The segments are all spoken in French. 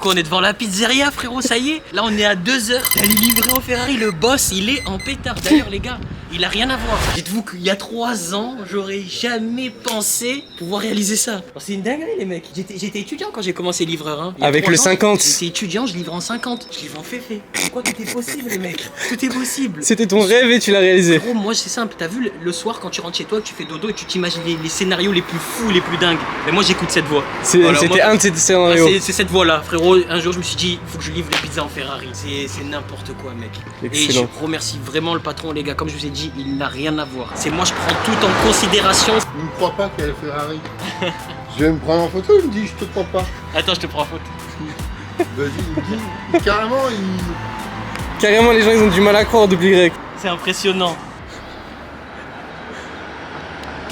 quoi? On est devant la pizzeria, frérot, ça y est. Là, on est à 2 heures d'aller livrer en Ferrari. Le boss, il est en pétard. D'ailleurs, les gars, il a rien à voir. Dites-vous qu'il y a 3 ans, j'aurais jamais pensé pouvoir réaliser ça. C'est une dinguerie, les mecs. J'étais étudiant quand j'ai commencé livreur. Hein. Avec le 50. J'étais étudiant, je livre en 50. Je livre en féfé. Pourquoi tout est possible, les mecs? Tout est possible. C'était ton rêve et tu l'as réalisé. Gros, moi, c'est simple. T'as vu le soir quand tu rentres chez toi, tu fais dodo et tu t'imagines les scénarios les plus fous, les plus dingues. Mais moi, j'écoute cette voix. C'était un de ces scénarios. C'est cette voix-là, frérot. Un jour, je me suis dit, faut que je livre les pizzas en Ferrari. C'est n'importe quoi, mec. Excellent. Et je remercie vraiment le patron, les gars. Comme je vous ai dit, il n'a rien à voir. C'est moi, je prends tout en considération. Il me croit pas qu'il y a le Ferrari. Je vais me prendre en photo, il me dit, je te crois pas. Attends, je te prends en photo. Vas-y, il me dit, carrément, Carrément, les gens, ils ont du mal à croire au double Y. C'est impressionnant.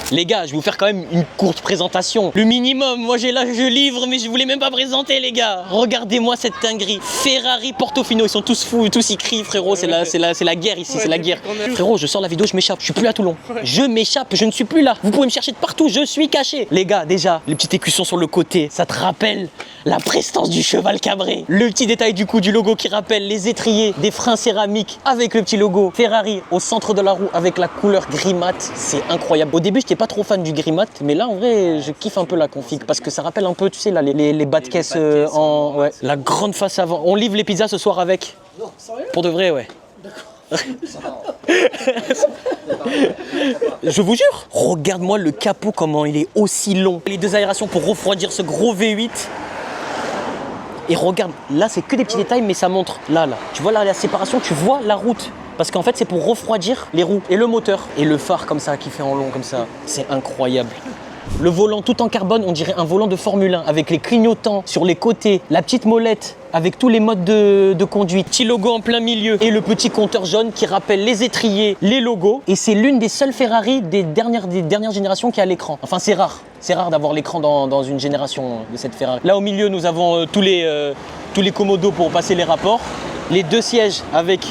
Les gars, je vais vous faire quand même une courte présentation. Le minimum, moi j'ai là, je livre, mais je voulais même pas présenter, les gars. Regardez-moi cette dinguerie. Ferrari, Portofino, ils sont tous fous, tous ils crient, frérot. C'est la guerre ici, c'est la guerre. Frérot, je sors la vidéo, je m'échappe. Je suis plus à Toulon. Je m'échappe, je ne suis plus là. Vous pouvez me chercher de partout, je suis caché. Les gars, déjà, les petits écussons sur le côté, ça te rappelle la prestance du cheval cabré. Le petit détail du coup du logo qui rappelle les étriers, des freins céramiques avec le petit logo Ferrari au centre de la roue avec la couleur gris mat. C'est incroyable. Au début, j'étais pas trop fan du gris mat, mais là en vrai, je kiffe un peu la config parce que ça rappelle un peu, tu sais, là, les bas de caisse en. Ouais. La grande face avant. On livre les pizzas ce soir avec. Non, sérieux? Pour de vrai, ouais. Je vous jure, regarde-moi le capot, comment il est aussi long. Les 2 aérations pour refroidir ce gros V8. Et regarde, là c'est que des petits détails, mais ça montre, là, tu vois là, la séparation, tu vois la route. Parce qu'en fait c'est pour refroidir les roues et le moteur. Et le phare comme ça, qui fait en long comme ça, c'est incroyable. Le volant tout en carbone, on dirait un volant de Formule 1, avec les clignotants sur les côtés, la petite molette avec tous les modes de conduite, petit logo en plein milieu et le petit compteur jaune qui rappelle les étriers, les logos. Et c'est l'une des seules Ferrari des dernières générations qui a l'écran. Enfin c'est rare d'avoir l'écran dans une génération de cette Ferrari. Là au milieu nous avons tous les commodos pour passer les rapports, les 2 sièges avec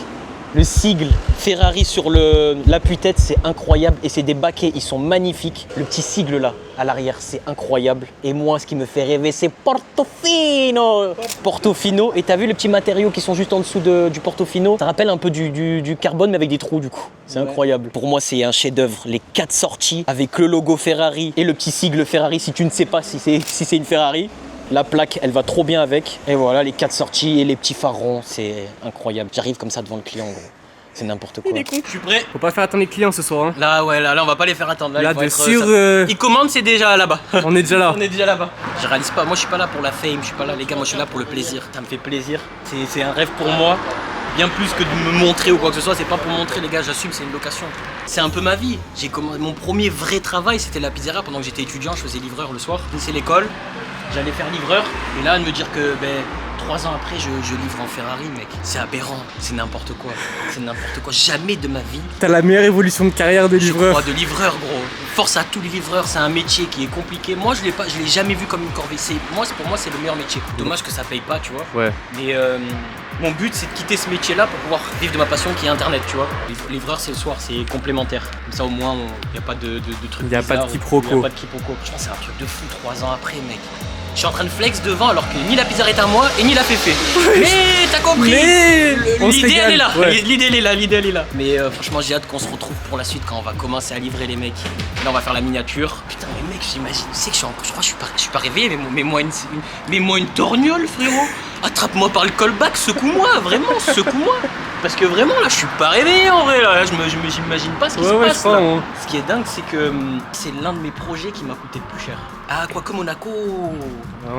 le sigle Ferrari sur l'appui-tête, c'est incroyable. Et c'est des baquets, ils sont magnifiques. Le petit sigle là, à l'arrière, c'est incroyable. Et moi, ce qui me fait rêver, c'est Portofino. Portofino. Et t'as vu les petits matériaux qui sont juste en dessous du Portofino? Ça rappelle un peu du carbone, mais avec des trous du coup. C'est incroyable. Pour moi, c'est un chef-d'œuvre. Les 4 sorties avec le logo Ferrari et le petit sigle Ferrari. Si tu ne sais pas si c'est une Ferrari, la plaque, elle va trop bien avec. Et voilà, les 4 sorties et les petits phares ronds, c'est incroyable. J'arrive comme ça devant le client, gros. C'est n'importe quoi. Il est con. Je suis prêt. Faut pas faire attendre les clients ce soir. Hein. Là, ouais, là, on va pas les faire attendre. Là, il faut de être, sûr. Ils commandent, c'est déjà là-bas. On est déjà là. On est déjà là-bas. Je réalise pas. Moi, je suis pas là pour la fame. Je suis pas là, les gars. Moi, je suis là pour le plaisir. Ça me fait plaisir. C'est un rêve pour moi. Bien plus que de me montrer ou quoi que ce soit. C'est pas pour montrer, les gars. J'assume. C'est une location. C'est un peu ma vie. Mon premier vrai travail, c'était la pizzeria. Pendant que j'étais étudiant, je faisais livreur le soir. C'est l'école. J'allais faire livreur. Et là, de me dire que 3 ans après, je livre en Ferrari, mec. C'est aberrant. C'est n'importe quoi. C'est n'importe quoi. Jamais de ma vie. T'as la meilleure évolution de carrière de livreur. Je crois de livreur, gros. Force à tous les livreurs, c'est un métier qui est compliqué. Moi, je l'ai jamais vu comme une corvée. Pour moi, c'est le meilleur métier. Dommage que ça paye pas, tu vois. Ouais. Mais mon but, c'est de quitter ce métier-là pour pouvoir vivre de ma passion qui est Internet, tu vois. Livreur, c'est le soir, c'est complémentaire. Comme ça, au moins, il n'y a pas de trucs. Il n'y a pas de quiproquo. Il n'y a pas de quiproquo. Je pense que c'est un truc de fou 3 ans après, mec. Je suis en train de flex devant alors que ni la pizzeria est à moi et ni la féfé. Mais t'as compris. L'idée elle est là. Ouais. L'idée elle est là. Mais franchement j'ai hâte qu'on se retrouve pour la suite quand on va commencer à livrer les mecs. Là on va faire la miniature. Putain mais mec j'imagine, tu sais que je suis pas réveillé mais moi une torgnole frérot. Attrape-moi par le callback, secoue-moi, vraiment, secoue-moi. Parce que vraiment là je suis pas réveillé en vrai là, j'imagine pas ce qui se passe là. Hein. Ce qui est dingue c'est que c'est l'un de mes projets qui m'a coûté le plus cher. Ah quoi que Monaco.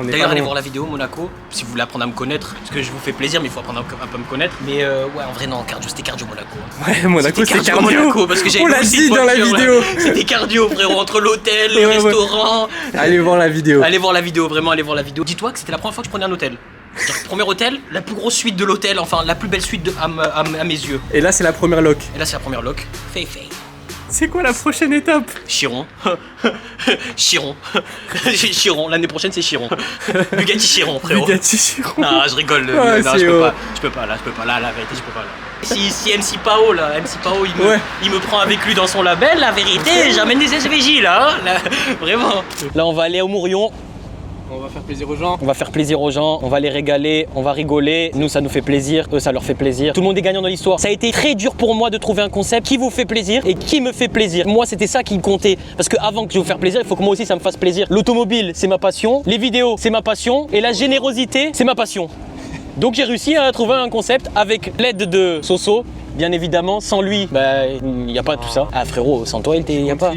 D'ailleurs allez voir la vidéo Monaco, si vous voulez apprendre à me connaître, parce que je vous fais plaisir mais il faut apprendre un peu à me connaître. Mais ouais en vrai non, cardio, c'était cardio Monaco. Ouais Monaco c'est cardio. Monaco, parce que on l'a dit dans la vidéo. C'était cardio frérot, entre l'hôtel, les restaurants. Allez voir la vidéo. Allez voir la vidéo, vraiment allez voir la vidéo. Dis-toi que c'était la première fois que je prenais un hôtel. Premier hôtel, la plus grosse suite de l'hôtel, enfin la plus belle suite à mes yeux. Et là c'est la première loc. Et là c'est la première loc. Fei. C'est quoi la prochaine étape? Chiron. Chiron. Chiron, l'année prochaine c'est Chiron. Bugatti Chiron, frérot. Bugatti Chiron. Non, je rigole. Ouais, non, je peux pas, là, la vérité, je peux pas là. Si MC Pao il me prend avec lui dans son label, la vérité, j'amène des SVJ là, vraiment. Là on va aller au Mourion. On va faire plaisir aux gens. On va faire plaisir aux gens, on va les régaler, on va rigoler. Nous, ça nous fait plaisir, eux, ça leur fait plaisir. Tout le monde est gagnant dans l'histoire. Ça a été très dur pour moi de trouver un concept qui vous fait plaisir et qui me fait plaisir. Moi, c'était ça qui comptait. Parce qu'avant que je vous faire plaisir, il faut que moi aussi, ça me fasse plaisir. L'automobile, c'est ma passion. Les vidéos, c'est ma passion. Et la générosité, c'est ma passion. Donc, j'ai réussi à trouver un concept avec l'aide de Soso. Bien évidemment, sans lui, il n'y a pas tout ça. Ah frérot, sans toi, il n'y a pas.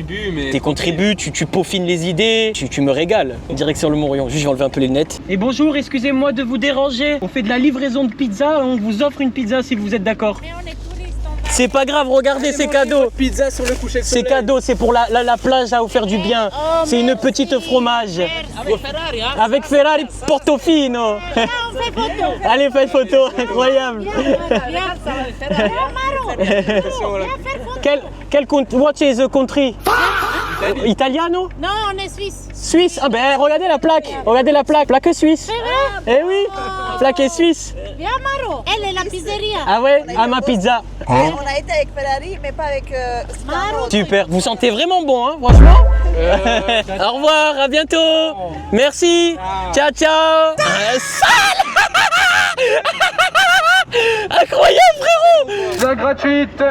Tu contribues, tu peaufines les idées, tu me régales. Direction le Mont-Royal. Juste, je vais enlever un peu les lunettes. Et bonjour, excusez-moi de vous déranger. On fait de la livraison de pizza, on vous offre une pizza si vous êtes d'accord. Mais on est touristes, C'est pas grave, regardez, c'est cadeau. Pizza sur le coucher de C'est soleil. cadeau, c'est pour la plage à vous faire du bien. C'est une petite fromage. Avec Ferrari, hein. Avec Ferrari Portofino. On fait photo. Allez, faites photo, incroyable. Viens, ça va faire. Viens, Maro. Viens faire photo. Quel what is the country? Italiano? Non, on est suisse. Suisse? Ah ben regardez la plaque, plaque suisse. Eh oui, plaque suisse. Viens, Maro. Elle est la pizzeria. Ah ouais, à ma pizza. On a été avec Ferrari, mais pas avec Maro. Super, vous sentez vraiment bon, hein, franchement. Au revoir, à bientôt. Merci. Ciao, ciao. Incroyable, frérot. Pizza gratuite.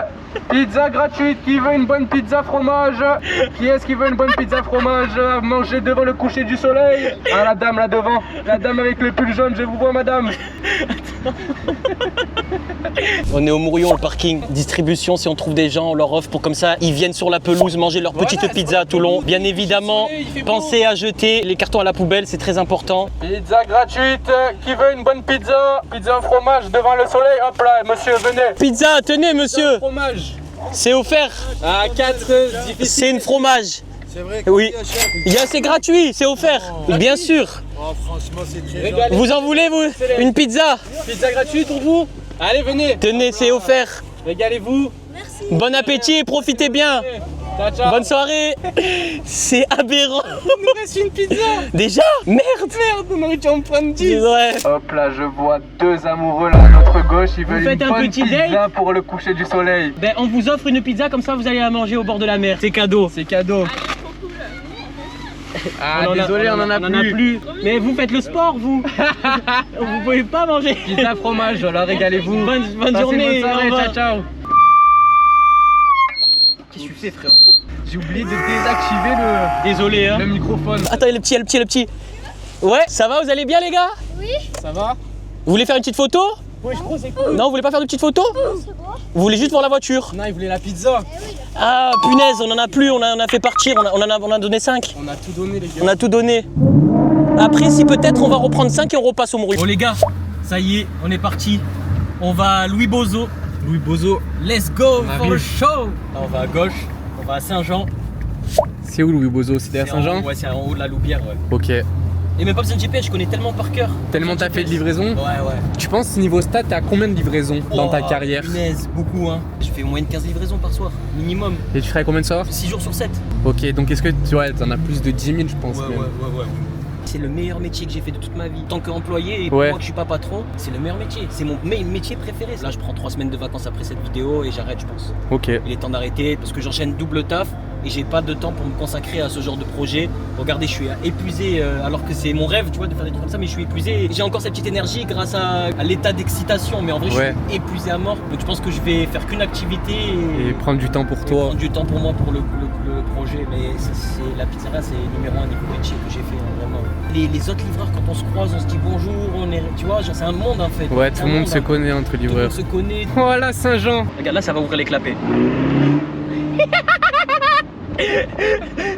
Pizza gratuite. Qui veut une bonne pizza fromage? Qui est-ce qui veut une bonne pizza fromage à manger devant le coucher du soleil? Ah, la dame là devant. La dame avec le pull jaune, je vous vois, madame. On est au Mourion, le parking. Distribution, si on trouve des gens, on leur offre pour comme ça, ils viennent sur la pelouse manger leur petite pizza à Toulon. Bien évidemment, pensez à jeter les cartons à la poubelle, c'est très important. Pizza gratuite. Qui veut une bonne pizza? Pizza fromage devant le soleil. Hop là, monsieur, venez. Pizza, tenez monsieur, Fromage. c'est offert. À 4, difficile. C'est une fromage. C'est vrai Oui. C'est gratuit, c'est offert. Bien sûr. Oh, franchement, c'est très Régalez. Vous en voulez, vous? Une pizza? Pizza gratuite pour vous? Allez, venez. Tenez, c'est offert. Régalez-vous. Bon appétit et profitez bien. Ciao, ciao. Bonne soirée. C'est aberrant. Il nous reste une pizza. Déjà? Merde. Merde, on aurait dû en prendre 10. Ouais. Hop là, je vois deux amoureux là à notre gauche. Ils veulent faites une un bonne petit pizza date pour le coucher du soleil. Ben, on vous offre une pizza, comme ça vous allez la manger au bord de la mer. C'est cadeau. C'est cadeau. Ah, On en a- désolé, on en a plus. Mais vous faites le sport, vous. Vous pouvez pas manger. Pizza fromage, alors régalez-vous. Bonne Passez journée. Bonne soirée, au revoir. ciao, ciao. Qu'est-ce que tu fais, frère? J'ai oublié de désactiver Désolé, hein. le microphone. Attends, le petit. Ouais, ça va, vous allez bien, les gars? Ça va? Vous voulez faire une petite photo? Oui, je crois que c'est cool. Non, vous voulez pas faire de petite photo? Vous voulez juste voir la voiture? Non, il voulait la pizza. Ah, punaise, on en a plus, on a fait partir, on a donné 5. On a tout donné, les gars. On a tout donné. Après, si peut-être on va reprendre 5 et on repasse au Mourion. Bon les gars, ça y est, on est parti. On va à Louis Bozo. Louis Bozo, let's go for the show. Là, on va à gauche, on va à Saint-Jean. C'est où Louis Bozo? C'est derrière Saint-Jean? Ouais, c'est en haut de la Loubière, ouais. Ok. Et même pas besoin de GPS, je connais tellement par cœur. Tellement t'as fait de livraison? Ouais, ouais. Tu penses niveau stat, t'as combien de livraisons dans ta Oh, carrière? Punaise, beaucoup hein. Je fais au moins une 15 livraisons par soir, minimum. Et tu ferais combien de soirs? 6 jours sur 7. Ok, donc est-ce que tu vois, t'en as plus de 10 000 je pense même. ouais. C'est le meilleur métier que j'ai fait de toute ma vie. Tant qu'employé et pour Ouais. moi que je suis pas patron, c'est le meilleur métier. C'est mon métier préféré. Là, je prends 3 semaines de vacances après cette vidéo et j'arrête, je pense. Ok. Il est temps d'arrêter parce que j'enchaîne double taf et j'ai pas de temps pour me consacrer à ce genre de projet. Regardez, je suis épuisé alors que c'est mon rêve, tu vois, de faire des trucs comme ça, mais je suis épuisé. J'ai encore cette petite énergie grâce à l'état d'excitation, mais en vrai, Ouais. je suis épuisé à mort. Donc, je pense que je vais faire qu'une activité Et prendre du temps pour et toi. prendre du temps pour moi pour le projet. Mais c'est la pizzeria, c'est numéro 1 niveau métier que j'ai fait, hein, vraiment. Les autres livreurs, quand on se croise, on se dit bonjour, tu vois, genre, c'est un monde en fait. Ouais, C'est tout un le monde se hein. connaît entre Tout le livreurs. monde se connaît. Voilà Saint-Jean. Regarde là, ça va ouvrir les clapets.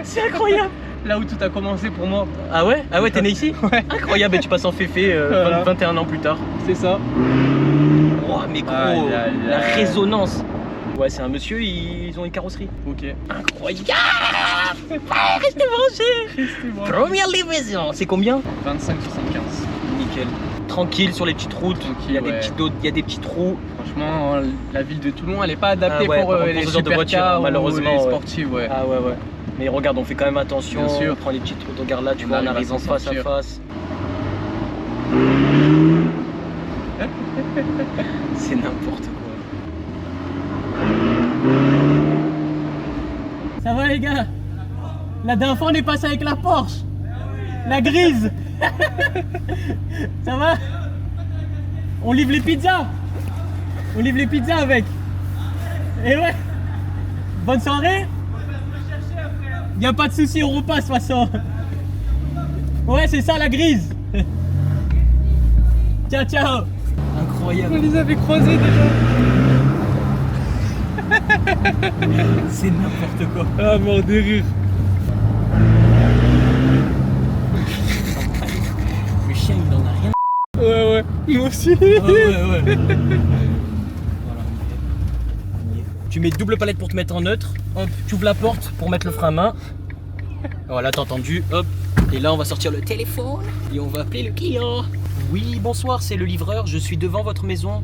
C'est incroyable. Là où tout a commencé pour moi. Ah ouais? Ah ouais, t'es né ici? Ouais. Incroyable, et tu passes en féfé Voilà. 21 ans plus tard. C'est ça. Oh mais gros, Aïe, aïe, la aïe. résonance. Ouais, c'est un monsieur, ils ont une carrosserie. Ok. Incroyable. Restez branchés. Première livraison. C'est combien? 25,75. Nickel. Tranquille sur les petites routes. Il y a ouais. il y a des petits trous. Franchement, la ville de Toulon, elle est pas adaptée Ah ouais, pour pour les ce genre de voiture, supercars ou malheureusement, les ouais. sportifs, ouais. Ah ouais. Mais regarde, on fait quand même attention. Bien sûr. On prend les petites routes. Regarde là, tu On vois, on arrive à arrive en s'en face à sortir. face. C'est n'importe quoi. Ça va les gars? La dernière fois on est passé avec la Porsche. La grise. Ça va? On livre les pizzas. On livre les pizzas avec. Et ouais. Bonne soirée. Y a pas de souci, on repasse de toute façon. Ouais, c'est ça la grise. Ciao, ciao. Incroyable. On les avait croisés déjà. C'est n'importe quoi. Ah, mort de rire. Le chien, il en a rien. Ouais, moi aussi. Ah ouais. Voilà, on y est. Tu mets double palette pour te mettre en neutre. Hop, tu ouvres la porte pour mettre le frein à main. Voilà, t'as entendu. Hop. Et là, on va sortir le téléphone et on va appeler le client. Oui, bonsoir, c'est le livreur. Je suis devant votre maison.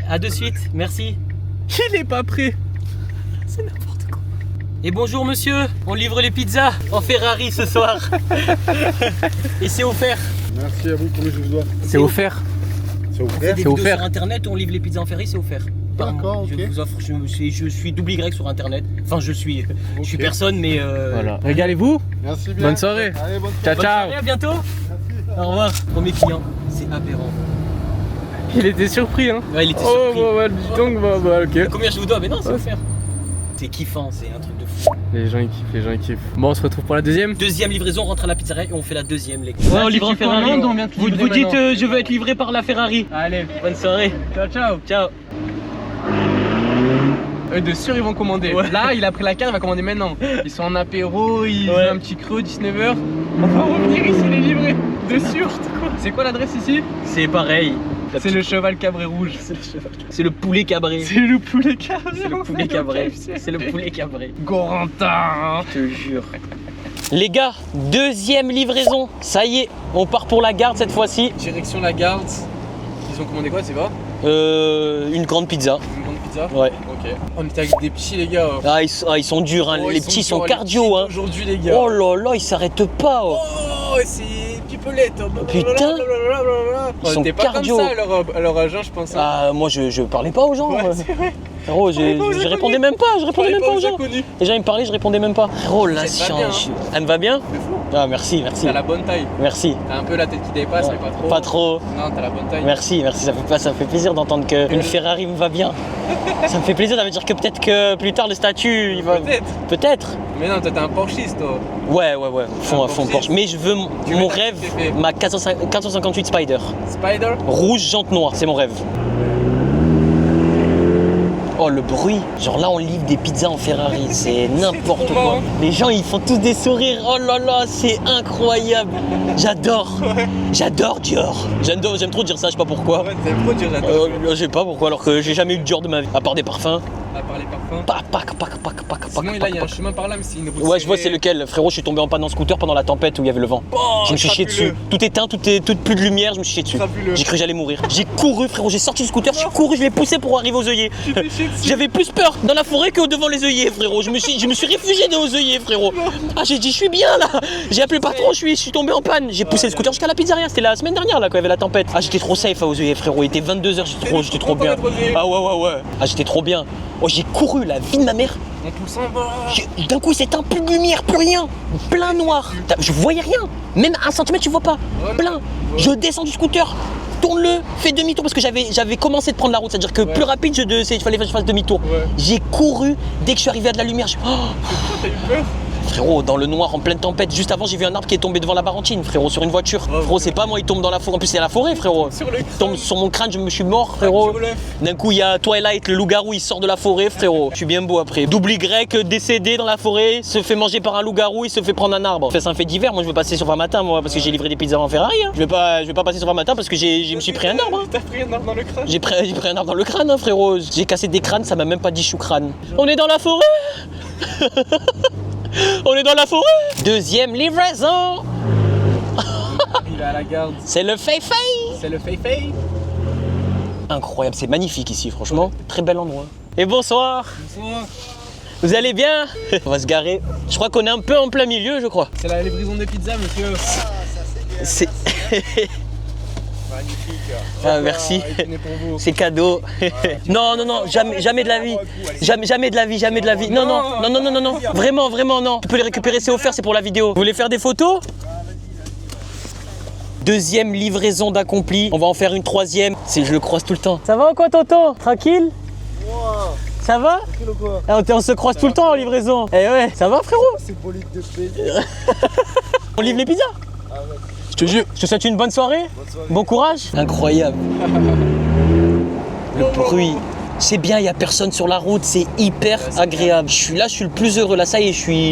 À de suite, merci. Il est pas prêt. C'est n'importe quoi. Et bonjour monsieur, on livre les pizzas en Ferrari ce soir. Et c'est offert. Merci à vous, combien je vous dois? C'est offert. C'est On fait offert. des vidéos sur internet, on livre les pizzas en Ferrari, c'est offert. D'accord, Je ok. vous offre, je suis double Y sur internet. Enfin, je suis Ok. personne, mais. Voilà. Régalez-vous. Merci bien. Bonne soirée. Allez, bonne Ciao, Bonne ciao. soirée, à bientôt. Au revoir. Premier client, c'est aberrant. Il était surpris, hein. Ouais, il était Oh, surpris. bah, dis donc, bah, ok. Combien je vous dois? Mais non, c'est Ouais. offert. C'est kiffant, c'est un truc de fou. Les gens ils kiffent. Bon, on se retrouve pour la deuxième. Deuxième livraison, on rentre à la pizzeria et on fait la deuxième, les gars. Ouais, on livre en Ferrari. On vient te Vous livrer dites, maintenant. je veux être livré par la Ferrari. Allez, Bonne soirée. ciao, ciao. Ciao. Eux de sûr ils vont commander. Ouais. Là il a pris la carte, il va commander maintenant. Ils sont en apéro, ils Ouais. ont un petit creux, 19h. On va revenir ici les livrer. De sûr. C'est quoi l'adresse ici? C'est pareil. C'est le cheval cabré rouge. C'est le poulet cabré. C'est le poulet cabré. C'est le poulet cabré. C'est le poulet cabré. Gorantin. Je te jure. Les gars, deuxième livraison. Ça y est, on part pour la garde cette fois-ci. Direction la garde. Ils ont commandé quoi, c'est pas? Une grande pizza. Une grande pizza? Ouais. Ok. On était avec des petits les gars. Ah, ils sont durs, hein. Oh, les ils petits durs, sont les cardio, petits hein. Aujourd'hui les gars. Oh là là, ils s'arrêtent pas. Oh. Oh, c'est pipelette. Putain. Ils sont T'es pas cardio. comme ça à leur âge, hein, je pense. hein. Ah, moi je parlais pas aux gens. Ouais, c'est vrai. Frérot, parlais pas aux je inconnus. répondais même pas, je répondais même pas aux gens. inconnus. Les gens ils me parlaient, je répondais même pas. Frérot, la Ça te va bien, science. Elle me va bien? C'est fou. Ah, merci, merci. T'as la bonne taille. Merci. T'as un peu la tête qui dépasse, mais pas trop. Pas trop. Non, t'as la bonne taille. Merci, ça me fait plaisir d'entendre qu'une Ferrari me va bien. Ça me fait plaisir, ça veut dire que peut-être que plus tard le statut il va. Peut-être. Peut-être. Mais non, toi t'es un Porschiste, toi. Ouais, fond Porsche. Porsche. Mais je veux Tu mon veux rêve, t'activer. ma 458 Spider. Spider. Rouge, jante noire, c'est mon rêve. Oh le bruit, genre là on livre des pizzas en Ferrari, c'est n'importe trop quoi. marrant. Les gens ils font tous des sourires, oh là là, c'est incroyable. J'adore, j'adore Dior. J'aime trop dire ça, je sais pas pourquoi. Ouais, t'aimes trop dire j'adore. Je sais pas pourquoi, alors que j'ai jamais eu de Dior de ma vie, à part des parfums. À part les parfums. Pac. Sinon, là, il y a un chemin par là, mais c'est une route. Ouais, je vois serrée. c'est lequel. Frérot, je suis tombé en panne en scooter pendant la tempête où il y avait le vent. Oh, Je me suis chié dessus. Tout éteint, tout plus de lumière, je me suis chié dessus. Crapuleux. J'ai cru que j'allais mourir. J'ai couru, frérot, j'ai sorti le scooter, je suis couru, je l'ai poussé pour arriver aux œillets. Tu t'es chié dessus. J'avais plus peur dans la forêt que devant les œillets, frérot. Je me suis réfugié dans les œillets, frérot. Ah, j'ai dit, je suis bien là. J'ai appelé le patron, je suis tombé en panne. J'ai poussé le scooter jusqu'à la pizzeria. C'était la semaine dernière là quand il y avait la tempête. Ah, j'étais trop safe aux œillets, frérot. Il était 22h, j'étais trop bien. Ah ouais. Ah, j'étais trop bien. Oh, j'ai couru la vie de ma mère. On pousse en bas. D'un coup, c'est un plus de lumière, plus rien. Plein noir. Je voyais rien. Même un centimètre, tu vois pas. Plein. Je descends du scooter. Tourne-le, fais demi-tour parce que j'avais commencé de prendre la route, c'est-à-dire que plus rapide, il fallait que je fasse demi-tour. Ouais. J'ai couru, dès que je suis arrivé à de la lumière, T'as eu peur? frérot, dans le noir, en pleine tempête, juste avant, j'ai vu un arbre qui est tombé devant la Barentine, frérot, sur une voiture. Frérot, c'est pas moi, il tombe dans la forêt, en plus c'est la forêt, frérot. Sur le Il tombe sur mon crâne, je me suis mort, frérot. D'un coup, il y a Twilight, le loup-garou, il sort de la forêt, frérot. Je suis bien beau après. Double Y, décédé dans la forêt, se fait manger par un loup-garou, il se fait prendre un arbre. C'est un fait divers, moi je veux passer sur 20 matin, moi, parce que j'ai livré des pizzas en Ferrari. Hein. Je vais pas passer sur 20 matin parce que je me suis pris un arbre. Hein. T'as pris un arbre dans le crâne? J'ai pris un arbre dans le crâne, hein, frérot. J'ai cassé des crânes, ça m'a même pas dit chou-crâne. On est dans la forêt. On est dans la forêt. Deuxième livraison. Il est à la garde. C'est le Fei-Fei. C'est le Fei-Fei. Incroyable, c'est magnifique ici, franchement. Très bel endroit. Et bonsoir. Bonsoir. Vous allez bien? On va se garer. Je crois qu'on est un peu en plein milieu, je crois. C'est la livraison de pizza, monsieur. C'est... Magnifique. Ah, merci. C'est cadeau. Non, jamais de la vie. Jamais de la vie. Non. Vraiment, non. Tu peux les récupérer, c'est offert, c'est pour la vidéo. Vous voulez faire des photos? Deuxième livraison d'accompli. On va en faire une troisième. Je le croise tout le temps. Ça va ou quoi, tonton? Tranquille? Ça va? On se croise tout le temps en livraison. Eh ouais, ça va, frérot? C'est bolide de paix. On livre les pizzas? Je te jure. Je te souhaite une bonne soirée. Bon courage. Incroyable. Le bruit. C'est bien, il n'y a personne sur la route, c'est hyper agréable. Je suis là, je suis le plus heureux. Là, ça y est,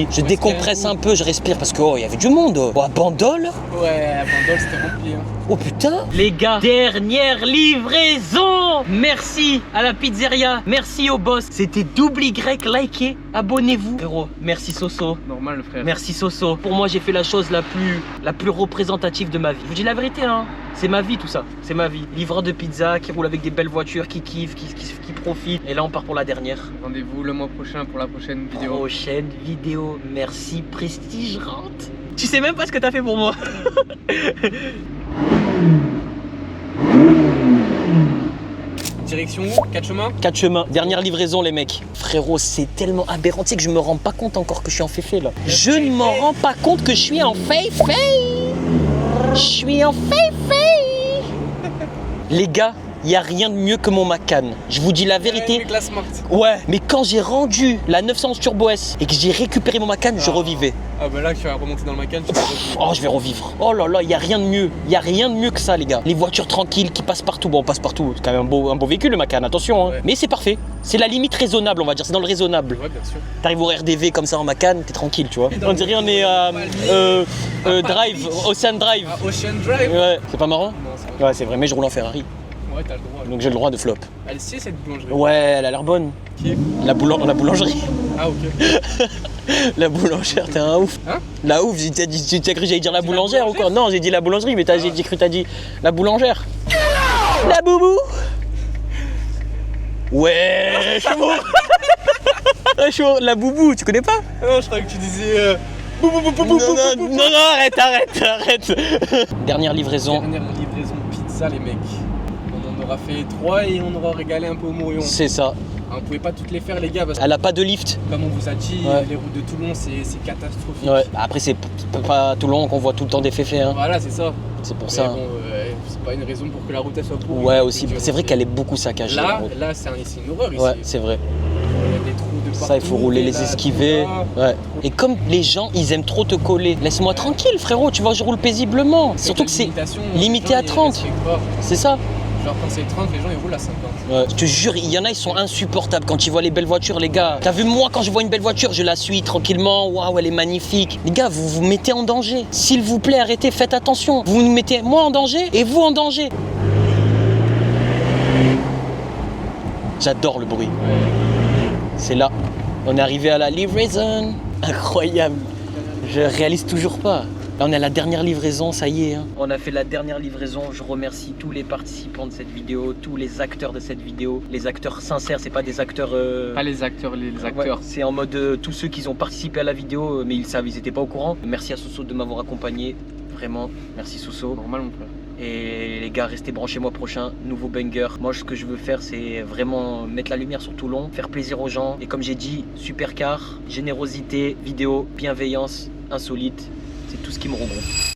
je décompresse un peu, je respire parce que il y avait du monde. Oh, à Bandol? Ouais, à Bandol, c'était rempli. Hein. Oh putain. Les gars, dernière livraison. Merci à la pizzeria, merci au boss. C'était double Y, likez, abonnez-vous. Frérot, merci Soso. Normal, frère. Merci Soso. Pour moi, j'ai fait la chose la plus représentative de ma vie. Je vous dis la vérité, hein. C'est ma vie tout ça, c'est ma vie. Livreur de pizza, qui roule avec des belles voitures, qui kiffe, qui profite. Et là, on part pour la dernière. Rendez-vous le mois prochain pour la prochaine vidéo. Prochaine vidéo. Merci Prestige, rentre. Tu sais même pas ce que t'as fait pour moi. Direction où? 4 chemins? 4 chemins. Dernière livraison, les mecs. Frérot, c'est tellement aberrant. Tu sais que je me rends pas compte encore que je suis en féfé là. Je ne m'en rends pas compte que je suis en féfé. Je suis en féfé. Les gars, il n'y a rien de mieux que mon Macan. Je vous dis la vérité. Avec la Smart. Ouais, mais quand j'ai rendu la 911 Turbo S et que j'ai récupéré mon Macan, je revivais. Ah bah là, tu vas remonter dans le Macan, tu vas revivre. Oh, je vais revivre. Oh là là, il n'y a rien de mieux. Il n'y a rien de mieux que ça, les gars. Les voitures tranquilles qui passent partout. Bon, on passe partout. C'est quand même un beau véhicule, le Macan, attention. Hein. Ouais. Mais c'est parfait. C'est la limite raisonnable, on va dire. C'est dans le raisonnable. Ouais, bien sûr. T'arrives au RDV comme ça en Macan, t'es tranquille, tu vois. On dirait on est à Drive, Ocean Drive. Ah, Ocean Drive? Ouais, c'est pas marrant? Non, c'est vrai. Ouais, c'est vrai, mais je roule en Ferrari. Ouais, t'as le droit. Donc j'ai le droit de flop. Elle sait cette boulangerie. Ouais, elle a l'air bonne. Qui est? La boulangerie. Ah, ok. La boulangère, t'es un ouf. Hein? La ouf, tu t'as cru que j'allais dire la C'est la boulangère ou quoi? Non, j'ai dit la boulangerie, mais j'ai cru que t'as dit la boulangère. La boubou. Ouais, chaud. Chaud, la boubou, tu connais pas? Non, je croyais que tu disais. Non, arrête. Dernière livraison. Dernière livraison pizza, les mecs. On en aura fait 3 et on aura régalé un peu au Mourion. C'est ça. On pouvait pas toutes les faire, les gars, parce que Elle a pas de lift. comme on vous a dit, Ouais. les routes de Toulon, c'est catastrophique. Ouais. Après, c'est pas tout long qu'on voit tout le temps des féfés. Hein. Voilà, c'est ça. C'est pour Mais ça. bon, c'est pas une raison pour que la route elle soit pourrie. Ouais, aussi. Donc, C'est vrai qu'elle est beaucoup saccagée. la Là, route. c'est une horreur ici. Ouais, c'est vrai. Il y a des trous de partout. Ça, il faut rouler et les là, esquiver. tout ça. Ouais. Et comme les gens, ils aiment trop te coller, laisse-moi tranquille, frérot. Tu vois, je roule paisiblement. Surtout que c'est limitation, limité les gens, à ils 30. respectent pas. C'est ça. Genre quand c'est 30, les gens ils roulent à 50. Ouais. Je te jure, il y en a, ils sont insupportables quand ils voient les belles voitures, les gars. T'as vu, moi, quand je vois une belle voiture, je la suis tranquillement. Waouh, elle est magnifique. Les gars, vous vous mettez en danger. S'il vous plaît, arrêtez, faites attention. Vous nous mettez moi en danger et vous en danger. J'adore le bruit. C'est là. On est arrivé à la livraison. Incroyable. Je réalise toujours pas. Là, on est à la dernière livraison, ça y est. Hein. On a fait la dernière livraison. Je remercie tous les participants de cette vidéo, tous les acteurs de cette vidéo. Les acteurs sincères, c'est pas des acteurs. Pas les acteurs, les Ouais, acteurs. c'est en mode tous ceux qui ont participé à la vidéo, mais ils savent, ils étaient pas au courant. Merci à Soso de m'avoir accompagné. Vraiment, merci Soso. Normal, mon frère. Et les gars, restez branchés mois prochain, nouveau banger. Moi, ce que je veux faire, c'est vraiment mettre la lumière sur Toulon, faire plaisir aux gens. Et comme j'ai dit, supercar, générosité, vidéo, bienveillance, insolite. C'est tout ce qui me regroupe.